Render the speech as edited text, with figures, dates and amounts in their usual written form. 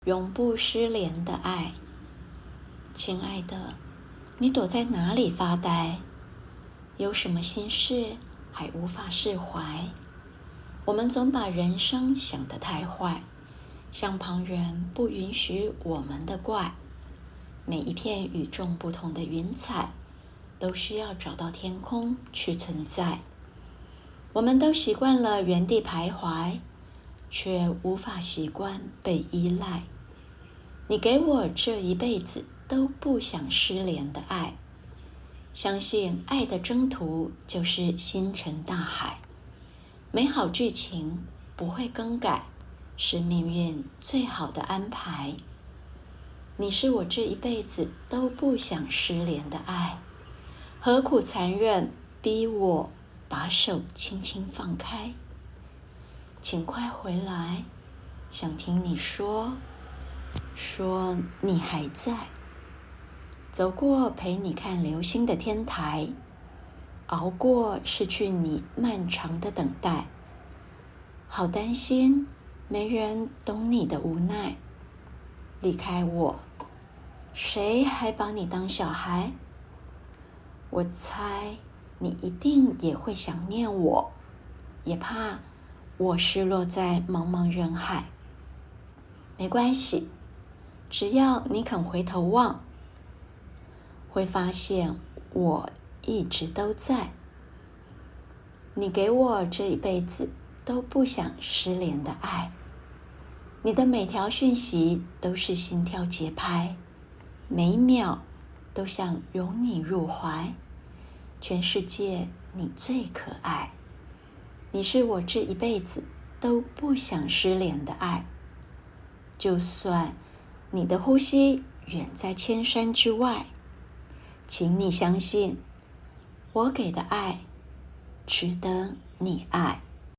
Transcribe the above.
永不失联的爱。亲爱的，你躲在哪里发呆？有什么心事还无法释怀？我们总把人生想得太坏，像旁人不允许我们的怪。每一片与众不同的云彩，都需要找到天空去存在。我们都习惯了原地徘徊，却无法习惯被依赖。你给我这一辈子都不想失联的爱，相信爱的征途就是星辰大海，美好剧情不会更改，是命运最好的安排。你是我这一辈子都不想失联的爱，何苦残忍逼我把手轻轻放开？请快回来，想听你说你还在。走过陪你看流星的天台，熬过失去你漫长的等待。好担心没人懂你的无奈，离开我，谁还把你当小孩？我猜你一定也会想念我，也怕我失落在茫茫人海。没关系，只要你肯回头望，会发现我一直都在。你给我这一辈子都不想失联的爱，你的每条讯息都是心跳节拍，每一秒都想拥你入怀。全世界你最可爱，你是我这一辈子都不想失联的爱。就算你的呼吸远在千山之外，请你相信，我给的爱值得你爱。